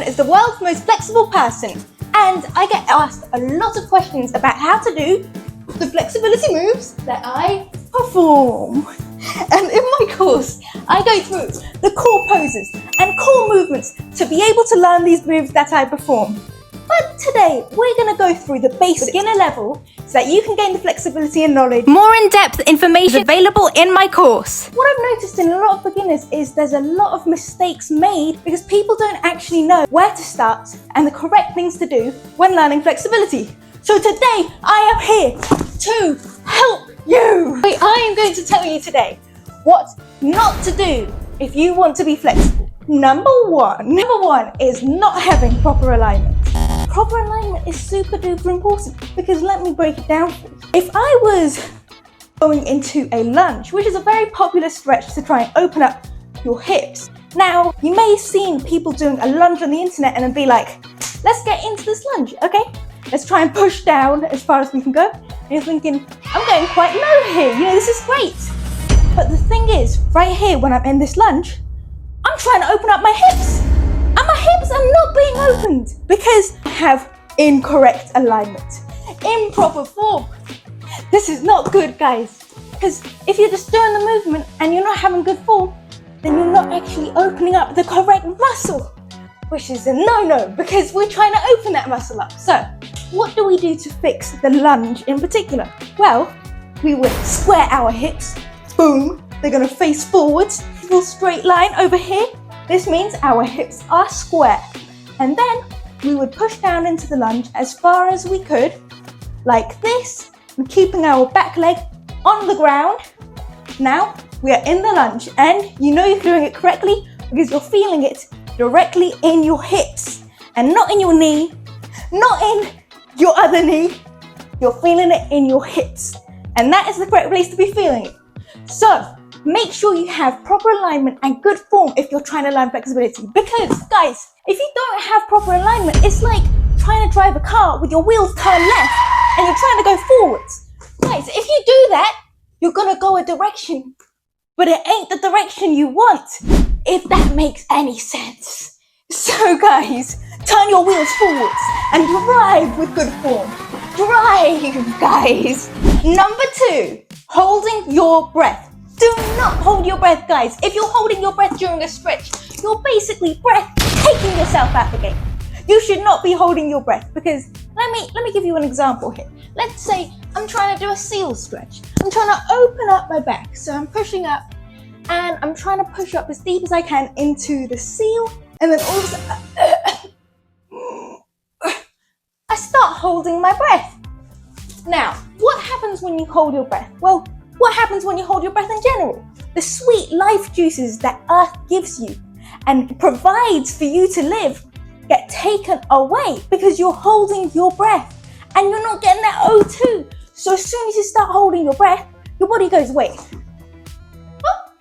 as the world's most flexible person, and I get asked a lot of questions about how to do the flexibility moves that I perform. And in my course, I go through the core poses and core movements to be able to learn these moves that I perform. But today, we're going to go through the basic beginner level so that you can gain the flexibility and knowledge. More in-depth information is available in my course. What I've noticed in a lot of beginners is there's a lot of mistakes made because people don't actually know where to start and the correct things to do when learning flexibility. So today, I am here to help you. I am going to tell you today what not to do if you want to be flexible. Number one is not having proper alignment. Proper alignment is super duper important because let me break it down for you. If I was going into a lunge, which is a very popular stretch to try and open up your hips. Now, you may have seen people doing a lunge on the internet and then be like, let's get into this lunge, okay? Let's try and push down as far as we can go. And you're thinking, I'm going quite low here, this is great. But the thing is, right here when I'm in this lunge, I'm trying to open up my hips. And my hips are not being opened because I have incorrect alignment, improper form. This is not good, guys. Because if you're just doing the movement and you're not having good form, then you're not actually opening up the correct muscle, which is a no-no because we're trying to open that muscle up. So what do we do to fix the lunge in particular? Well, we would square our hips. Boom, they're gonna face forwards. Full straight line over here. This means our hips are square. And then we would push down into the lunge as far as we could, like this, and keeping our back leg on the ground. Now we are in the lunge and you know you're doing it correctly because you're feeling it directly in your hips and not in your knee, not in your other knee. You're feeling it in your hips. And that is the correct place to be feeling it. So, make sure you have proper alignment and good form if you're trying to learn flexibility. Because, guys, if you don't have proper alignment, it's like trying to drive a car with your wheels turned left and you're trying to go forwards. Guys, if you do that, you're going to go a direction, but it ain't the direction you want, if that makes any sense. So, guys, turn your wheels forwards and drive with good form. Drive, guys. Number 2, holding your breath. Do not hold your breath, guys. If you're holding your breath during a stretch, you're basically taking yourself out the game. You should not be holding your breath because let me give you an example here. Let's say I'm trying to do a seal stretch. I'm trying to open up my back. So I'm pushing up and I'm trying to push up as deep as I can into the seal. And then all of a sudden, I start holding my breath. Now, what happens when you hold your breath? Well, what happens when you hold your breath in general? The sweet life juices that Earth gives you and provides for you to live get taken away because you're holding your breath and you're not getting that O2. So as soon as you start holding your breath, your body goes, wait, oh,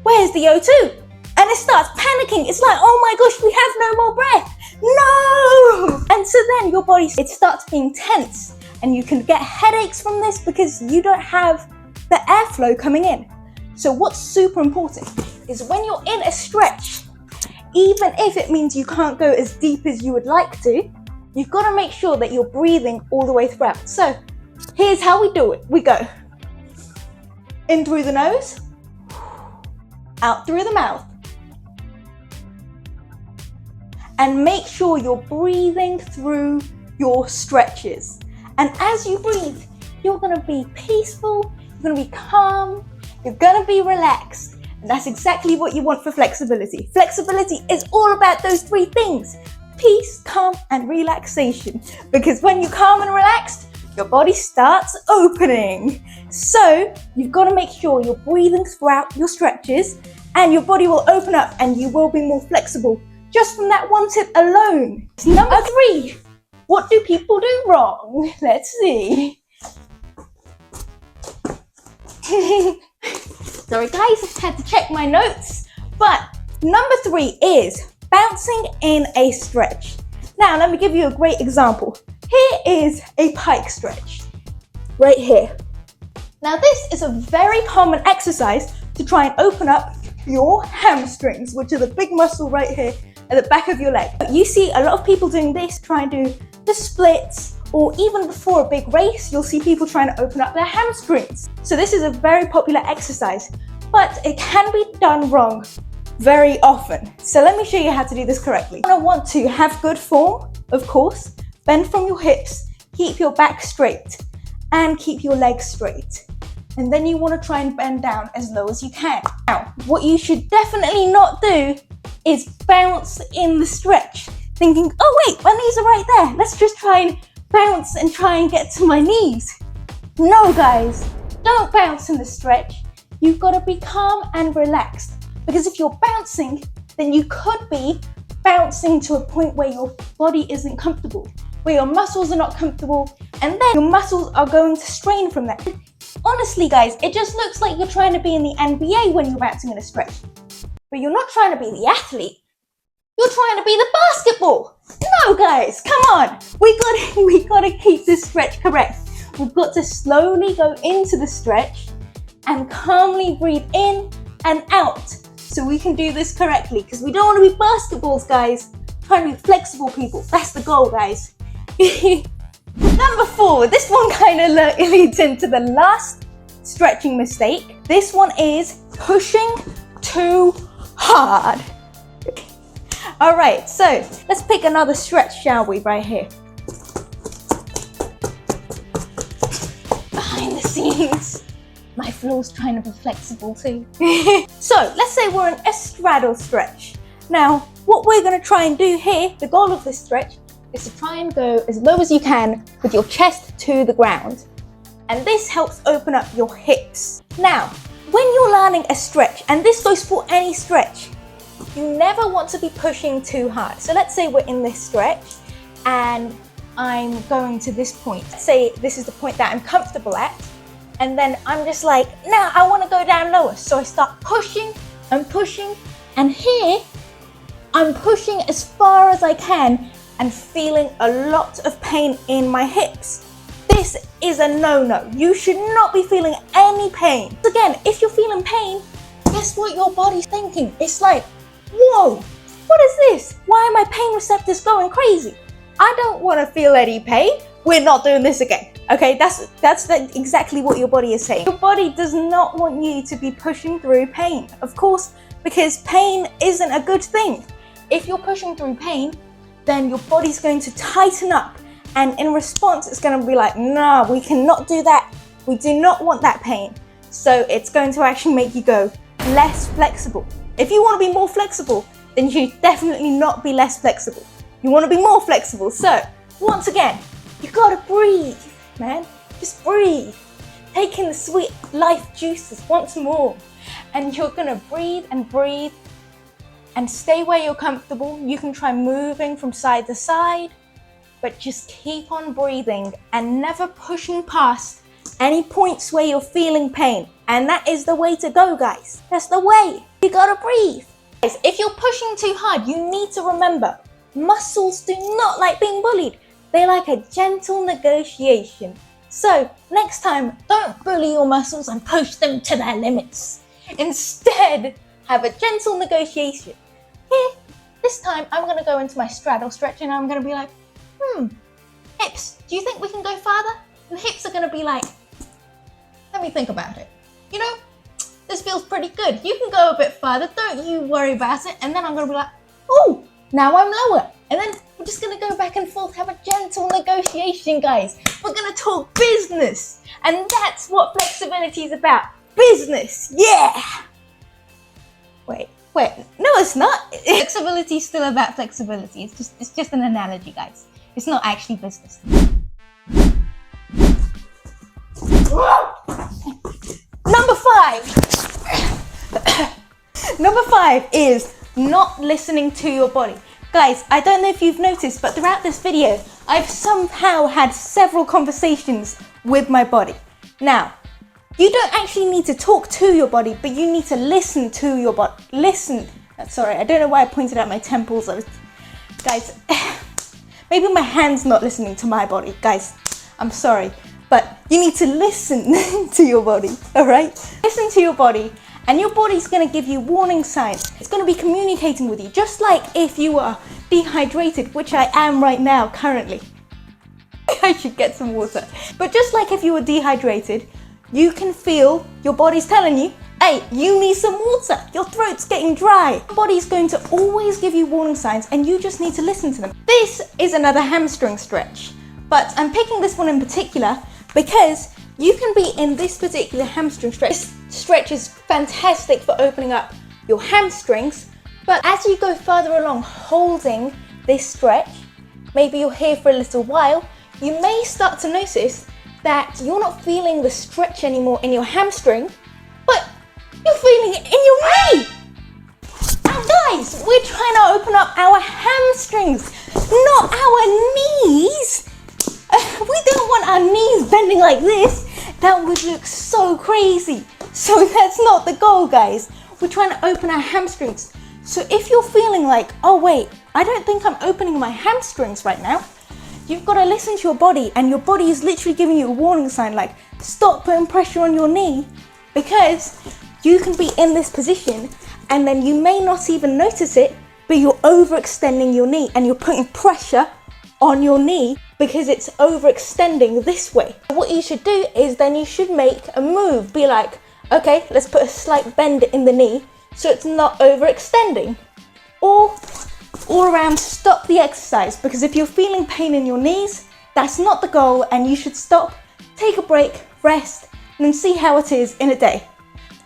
where's the O2? And it starts panicking. It's like, oh my gosh, we have no more breath. No! And so then your body, it starts being tense. And you can get headaches from this because you don't have the airflow coming in. So what's super important is when you're in a stretch, even if it means you can't go as deep as you would like to, you've got to make sure that you're breathing all the way throughout. So here's how we do it. We go in through the nose, out through the mouth. And make sure you're breathing through your stretches. And as you breathe, you're going to be peaceful, you're going to be calm, you're going to be relaxed. And that's exactly what you want for flexibility. Flexibility is all about those 3 things: peace, calm, and relaxation. Because when you're calm and relaxed, your body starts opening. So you've got to make sure you're breathing throughout your stretches and your body will open up and you will be more flexible just from that one tip alone. Number 3. What do people do wrong? Let's see. Sorry guys, I had to check my notes. But number 3 is bouncing in a stretch. Now let me give you a great example. Here is a pike stretch, right here. Now this is a very common exercise to try and open up your hamstrings, which are the big muscle right here at the back of your leg. You see a lot of people doing this, trying to do the splits, or even before a big race, you'll see people trying to open up their hamstrings. So this is a very popular exercise, but it can be done wrong very often. So let me show you how to do this correctly. You're gonna want to have good form, of course, bend from your hips, keep your back straight, and keep your legs straight. And then you want to try and bend down as low as you can. Now, what you should definitely not do is bounce in the stretch, thinking, oh wait, my knees are right there. Let's just try and bounce and try and get to my knees. No guys, don't bounce in the stretch. You've got to be calm and relaxed, because if you're bouncing, then you could be bouncing to a point where your body isn't comfortable, where your muscles are not comfortable, and then your muscles are going to strain from that. Honestly guys, it just looks like you're trying to be in the NBA when you're bouncing in a stretch. But you're not trying to be the athlete. You're trying to be the basketball. No guys, come on. We gotta keep this stretch correct. We've got to slowly go into the stretch and calmly breathe in and out so we can do this correctly, because we don't want to be basketballs, guys. We're trying to be flexible people. That's the goal, guys. Number 4, this one kind of leads into the last stretching mistake. This one is pushing too hard. All right, so let's pick another stretch, shall we, right here. Behind the scenes, my floor's trying to be flexible too. So let's say we're in a straddle stretch. Now, what we're gonna try and do here, the goal of this stretch, is to try and go as low as you can with your chest to the ground. And this helps open up your hips. Now, when you're learning a stretch, and this goes for any stretch, you never want to be pushing too hard. So let's say we're in this stretch and I'm going to this point. Let's say this is the point that I'm comfortable at. And then I'm just like, no, I want to go down lower. So I start pushing and pushing. And here, I'm pushing as far as I can and feeling a lot of pain in my hips. This is a no-no. You should not be feeling any pain. Again, if you're feeling pain, guess what your body's thinking? It's like, whoa, what is this? Why are my pain receptors going crazy? I don't want to feel any pain. We're not doing this again. Okay, that's exactly what your body is saying. Your body does not want you to be pushing through pain, of course, because pain isn't a good thing. If you're pushing through pain, then your body's going to tighten up, and in response it's going to be like, no, we cannot do that. We do not want that pain. So it's going to actually make you go less flexible. If you want to be more flexible, then you should definitely not be less flexible. You want to be more flexible. So once again, you gotta breathe, man. Just breathe. Take in the sweet life juices once more. And you're gonna breathe and breathe and stay where you're comfortable. You can try moving from side to side, but just keep on breathing and never pushing past any points where you're feeling pain. And that is the way to go, guys. That's the way. You gotta breathe. Guys, if you're pushing too hard, you need to remember, muscles do not like being bullied. They like a gentle negotiation. So next time, don't bully your muscles and push them to their limits. Instead, have a gentle negotiation. Here, this time I'm gonna go into my straddle stretch and I'm gonna be like, hips, do you think we can go farther? And the hips are gonna be like, let me think about it. You know, this feels pretty good. You can go a bit further, don't you worry about it. And then I'm gonna be like, oh, now I'm lower. And then we're just gonna go back and forth, have a gentle negotiation, guys. We're gonna talk business. And that's what flexibility is about. Business, yeah. Wait, no it's not. Flexibility is still about flexibility. It's just an analogy, guys. It's not actually business. Number 5. Number 5 is not listening to your body. Guys, I don't know if you've noticed, but throughout this video, I've somehow had several conversations with my body. Now, you don't actually need to talk to your body, but you need to listen to your body. Listen. Sorry, I don't know why I pointed at my temples. Guys, maybe my hand's not listening to my body. Guys, I'm sorry. But you need to listen to your body, all right? Listen to your body and your body's going to give you warning signs. It's going to be communicating with you, just like if you are dehydrated, which I am right now currently. I should get some water. But just like if you were dehydrated, you can feel your body's telling you, hey, you need some water. Your throat's getting dry. Your body's going to always give you warning signs, and you just need to listen to them. This is another hamstring stretch, but I'm picking this one in particular because you can be in this particular hamstring stretch. This stretch is fantastic for opening up your hamstrings, but as you go further along holding this stretch, maybe you're here for a little while, you may start to notice that you're not feeling the stretch anymore in your hamstring, but you're feeling it in your knee. And guys, we're trying to open up our hamstrings, not our knees. We don't want our knees bending like this. That would look so crazy. So that's not the goal, guys. We're trying to open our hamstrings. So if you're feeling like, oh wait, I don't think I'm opening my hamstrings right now, you've got to listen to your body, and your body is literally giving you a warning sign like, stop putting pressure on your knee, because you can be in this position and then you may not even notice it, but you're overextending your knee and you're putting pressure on your knee because it's overextending this way. What you should do is then you should make a move. Be like, okay, let's put a slight bend in the knee so it's not overextending. Or all around, stop the exercise, because if you're feeling pain in your knees, that's not the goal, and you should stop, take a break, rest, and then see how it is in a day.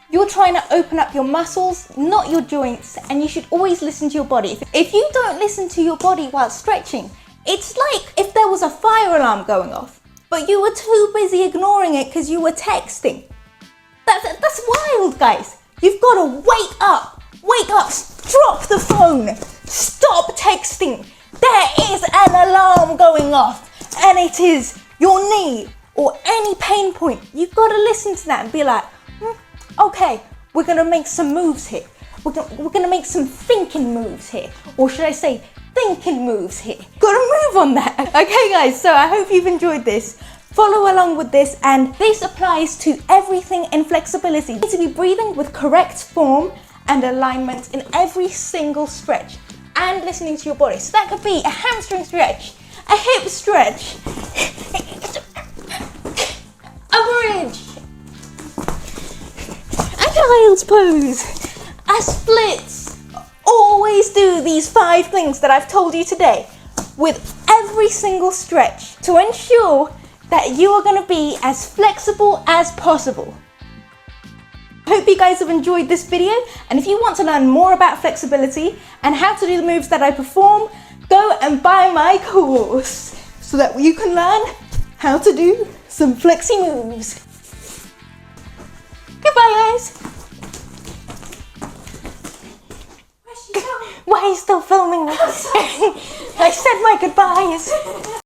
You're trying to open up your muscles, not your joints, and you should always listen to your body. If you don't listen to your body while stretching, it's like if there was a fire alarm going off, but you were too busy ignoring it because you were texting. That's wild, guys. You've got to wake up, drop the phone, stop texting. There is an alarm going off, and it is your knee or any pain point. You've got to listen to that and be like, okay, we're going to make some moves here. We're going to make some thinking moves here. Or should I say thinking moves here? Got to move on that. Okay, guys, so I hope you've enjoyed this. Follow along with this, and this applies to everything in flexibility. You need to be breathing with correct form and alignment in every single stretch, and listening to your body. So that could be a hamstring stretch, a hip stretch, a bridge, a child's pose, a splits. Always do these 5 things that I've told you today with every single stretch to ensure that you are going to be as flexible as possible. I hope you guys have enjoyed this video, and if you want to learn more about flexibility and how to do the moves that I perform, go and buy my course so that you can learn how to do some flexi moves. Goodbye, guys. Why are you still filming this? I said my goodbyes.